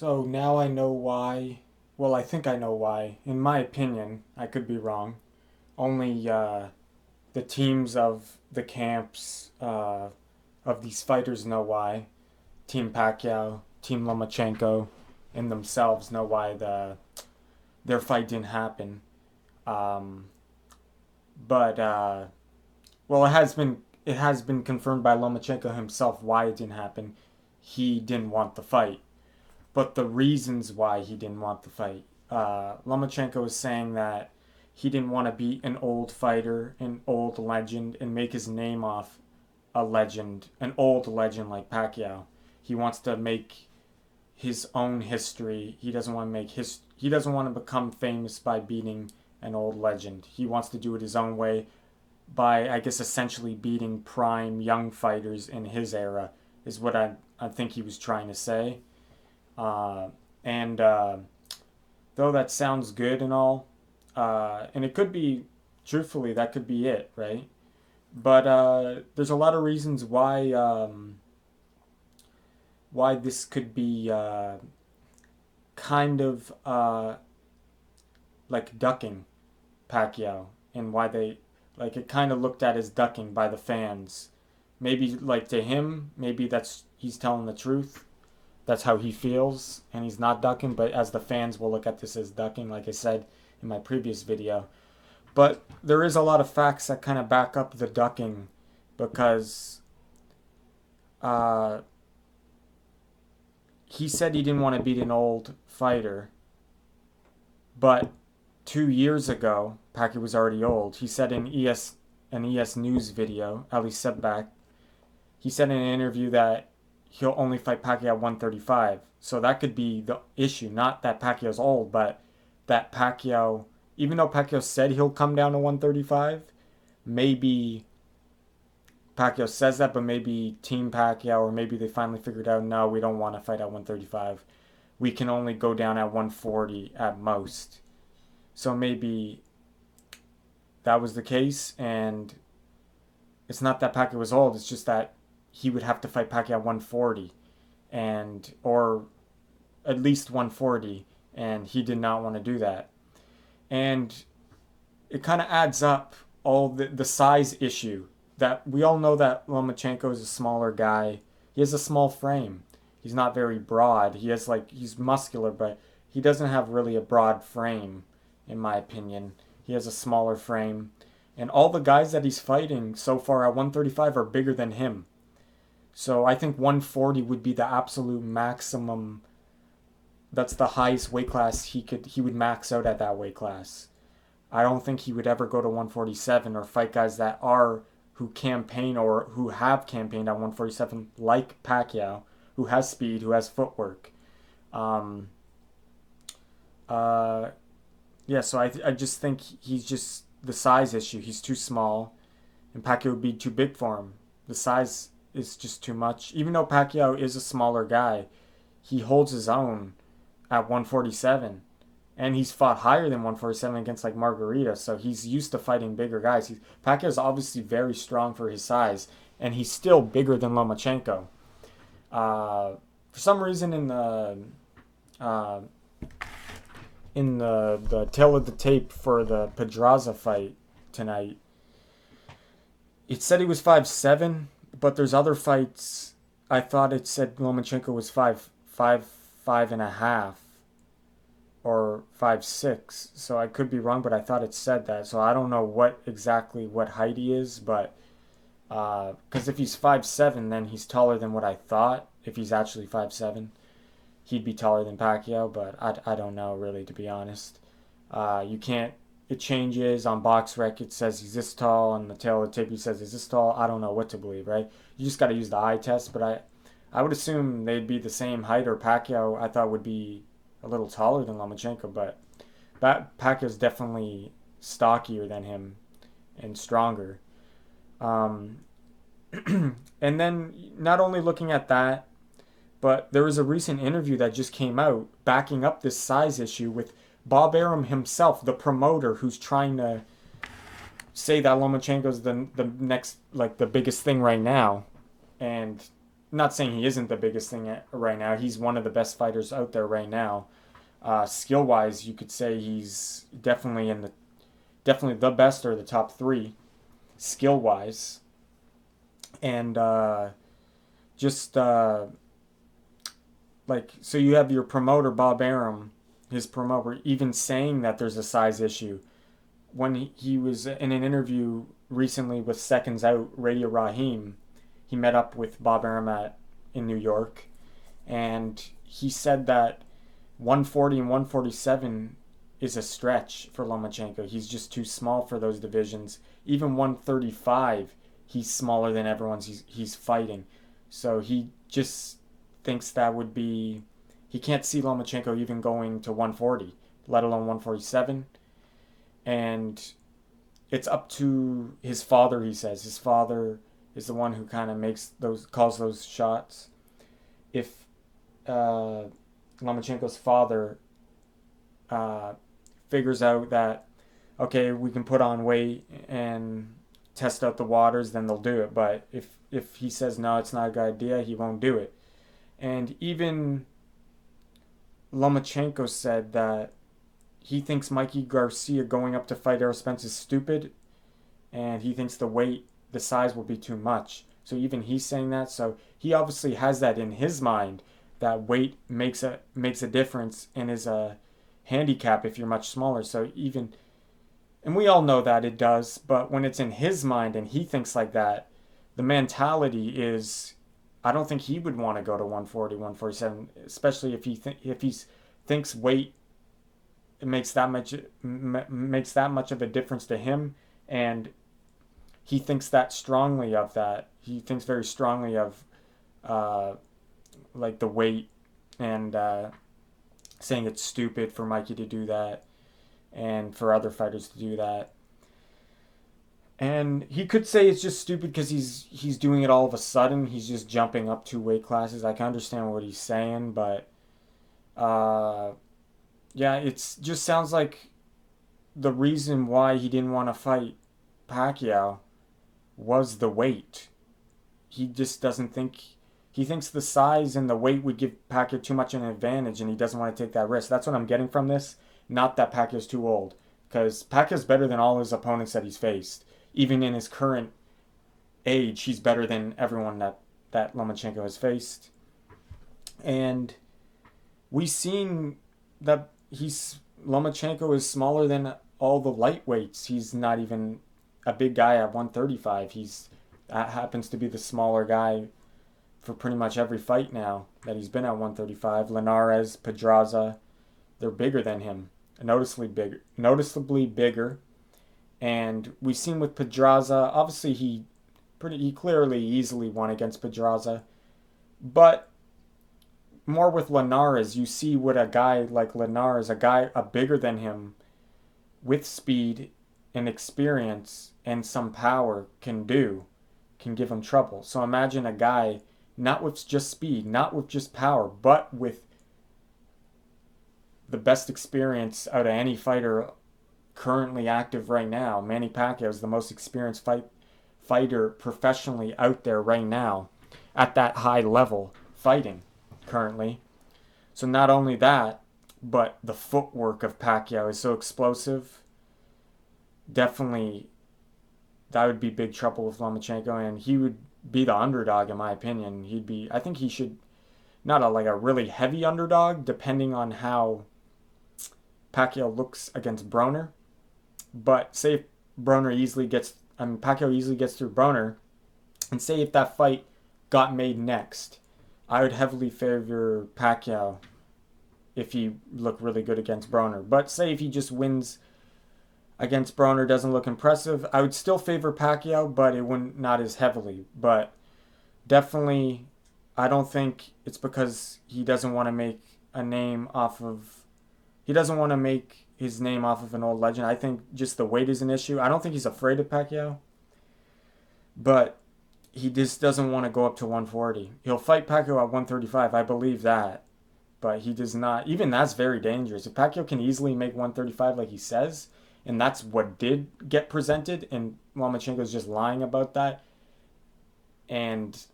So now I know why. Well, I think I know why. In my opinion, I could be wrong. Only the teams of the camps of these fighters know why. Team Pacquiao, Team Lomachenko, and themselves know why their fight didn't happen. Um, but well, it has been confirmed by Lomachenko himself why it didn't happen. He didn't want the fight, but the reasons why he didn't want the fight. Lomachenko is saying that he didn't want to be an old fighter, an old legend, and make his name off a legend, an old legend like Pacquiao. He wants to make his own history. He doesn't want to make his. He doesn't want to become famous by beating an old legend. He wants to do it his own way by, I guess, essentially beating prime young fighters in his era. Is what I think he was trying to say. Uh, and though that sounds good and all, and it could be, truthfully, that could be it, right? But there's a lot of reasons why this could be kind of like ducking Pacquiao, and why they like it kind of looked at as ducking by the fans. Maybe like to him, maybe that's he's telling the truth. That's how he feels, and he's not ducking. But as the fans will look at this as ducking, like I said in my previous video. But there is a lot of facts that kind of back up the ducking, because uh, he said he didn't want to beat an old fighter, but 2 years ago, Pacquiao was already old. He said in an ES News video, Ali Sebback, he said in an interview that he'll only fight Pacquiao at 135. So that could be the issue. Not that Pacquiao's old, but that Pacquiao, even though Pacquiao said he'll come down to 135, maybe Pacquiao says that, but maybe Team Pacquiao, or maybe they finally figured out, no, we don't want to fight at 135. We can only go down at 140 at most. So maybe that was the case, and it's not that Pacquiao was old, it's just that he would have to fight Pacquiao at 140, and or at least 140, and he did not want to do that. And it kind of adds up all the size issue, that we all know that Lomachenko is a smaller guy. He has a small frame. He's not very broad. He's muscular, but he doesn't have really a broad frame, in my opinion. He has a smaller frame. And all the guys that he's fighting so far at 135 are bigger than him. So I think 140 would be the absolute maximum. That's the highest weight class he would max out at that weight class. I don't think he would ever go to 147 or fight guys that are who campaign or who have campaigned at 147 like Pacquiao, who has speed, who has footwork. Um, uh, yeah, so I just think he's just the size issue. He's too small, and Pacquiao would be too big for him. The size is just too much. Even though Pacquiao is a smaller guy, he holds his own at 147. And he's fought higher than 147 against like Margarita, so he's used to fighting bigger guys. Pacquiao's obviously very strong for his size, and he's still bigger than Lomachenko. For some reason, uh, in the tail of the tape for the Pedraza fight tonight, it said he was 5'7", but there's other fights. I thought it said Lomachenko was 5'5" or 5'6", so I could be wrong, but I thought it said that. So I don't know what height he is, but because if he's 5'7", then he's taller than what I thought. If he's actually 5'7", he'd be taller than Pacquiao, but I don't know really, to be honest. You can't. It changes on BoxRec. It says he's this tall, on the tail of the tape he says he's this tall. I don't know what to believe, right? You just got to use the eye test, but I would assume they'd be the same height, or Pacquiao I thought would be a little taller than Lomachenko, but Pacquiao's definitely stockier than him and stronger. Um, and then not only looking at that, but there was a recent interview that just came out backing up this size issue with Bob Arum himself, the promoter, who's trying to say that Lomachenko's the next, like, the biggest thing right now. And not saying he isn't the biggest thing right now. He's one of the best fighters out there right now. Skill wise, you could say he's definitely the best or the top three skill wise. And just like, so you have your promoter Bob Arum, his promoter, even saying that there's a size issue when he was in an interview recently with Seconds Out Radio Raheem. He met up with Bob Arum in New York, and he said that 140 and 147 is a stretch for Lomachenko. He's just too small for those divisions. Even 135, he's smaller than he's fighting. So he just thinks that would be. He can't see Lomachenko even going to 140, let alone 147. And it's up to his father, he says. His father is the one who kind of calls those shots. If Lomachenko's father figures out that, okay, we can put on weight and test out the waters, then they'll do it. But if he says no, it's not a good idea, he won't do it. And even Lomachenko said that he thinks Mikey Garcia going up to fight Errol Spence is stupid, and he thinks the size will be too much. So even he's saying that. So he obviously has that in his mind, that weight makes a difference and is a handicap if you're much smaller. So even, and we all know that it does, but when it's in his mind and he thinks like that, the mentality is, I don't think he would want to go to 140, 147, especially if he thinks weight it makes that much of a difference to him, and he thinks that strongly of that. He thinks very strongly of like the weight, and saying it's stupid for Mikey to do that and for other fighters to do that. And he could say it's just stupid because he's doing it all of a sudden. He's just jumping up 2 weight classes. I can understand what he's saying, but yeah, it's just sounds like the reason why he didn't want to fight Pacquiao was the weight. He just doesn't think, he thinks the size and the weight would give Pacquiao too much of an advantage, and he doesn't want to take that risk. That's what I'm getting from this. Not that Pacquiao's too old, because Pacquiao's better than all his opponents that he's faced. Even in his current age, he's better than everyone that Lomachenko has faced. And we've seen that Lomachenko is smaller than all the lightweights. He's not even a big guy at 135. That happens to be the smaller guy for pretty much every fight now that he's been at 135. Linares, Pedraza, they're bigger than him, noticeably bigger. And we've seen with Pedraza, obviously he clearly easily won against Pedraza, but more with Linares, you see what a guy like Linares, a bigger than him, with speed and experience and some power can give him trouble. So imagine a guy not with just speed, not with just power, but with the best experience out of any fighter currently active right now. Manny Pacquiao is the most experienced fighter professionally out there right now at that high level fighting currently. So not only that, but the footwork of Pacquiao is so explosive. Definitely, that would be big trouble with Lomachenko, and he would be the underdog in my opinion. I think he should, not a really heavy underdog, depending on how Pacquiao looks against Broner. But say if Pacquiao easily gets through Broner, and say if that fight got made next, I would heavily favor Pacquiao if he looked really good against Broner. But say if he just wins against Broner, doesn't look impressive, I would still favor Pacquiao, but it wouldn't, not as heavily. But definitely, I don't think it's because he doesn't want to make a name off of, he doesn't want to make his name off of an old legend. I think just the weight is an issue. I don't think he's afraid of Pacquiao, but he just doesn't want to go up to 140. He'll fight Pacquiao at 135. I believe that. But he does not. Even that's very dangerous. If Pacquiao can easily make 135 like he says, and that's what did get presented, and Lomachenko's just lying about that, and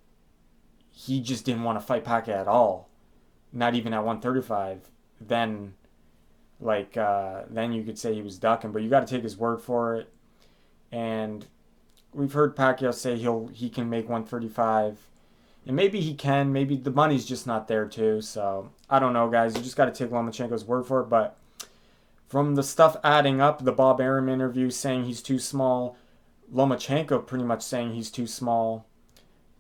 he just didn't want to fight Pacquiao at all, not even at 135, then then you could say he was ducking. But you got to take his word for it. And we've heard Pacquiao say he can make 135, and maybe he can. Maybe the money's just not there too. So I don't know, guys. You just got to take Lomachenko's word for it. But from the stuff adding up, the Bob Arum interview saying he's too small, Lomachenko pretty much saying he's too small,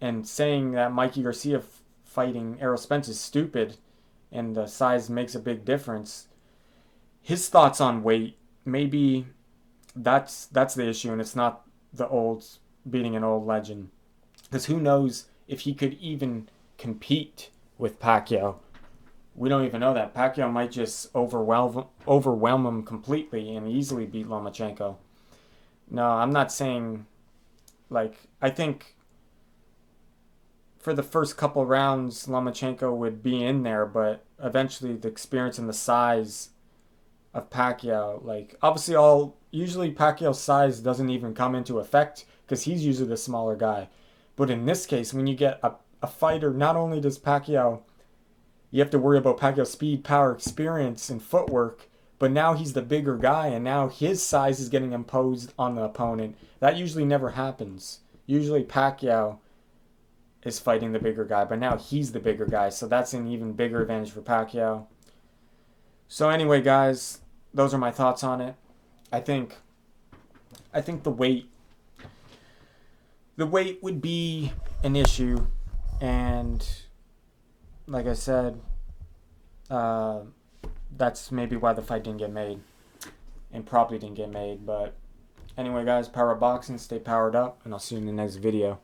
and saying that Mikey Garcia fighting Errol Spence is stupid, and the size makes a big difference. His thoughts on weight, maybe that's the issue, and it's not the old beating an old legend. Because who knows if he could even compete with Pacquiao. We don't even know that. Pacquiao might just overwhelm him completely and easily beat Lomachenko. No, I'm not saying, I think for the first couple rounds, Lomachenko would be in there, but eventually the experience and the size of Pacquiao, obviously usually Pacquiao's size doesn't even come into effect because he's usually the smaller guy. But in this case, when you get a fighter, not only does Pacquiao, you have to worry about Pacquiao's speed, power, experience, and footwork, but now he's the bigger guy, and now his size is getting imposed on the opponent. That usually never happens. Usually Pacquiao is fighting the bigger guy, but now he's the bigger guy, so that's an even bigger advantage for Pacquiao. So anyway, guys, those are my thoughts on it. I think the weight would be an issue, and like I said, that's maybe why the fight didn't get made, and probably didn't get made. But anyway, guys, PowerUpBoxing, stay powered up, and I'll see you in the next video.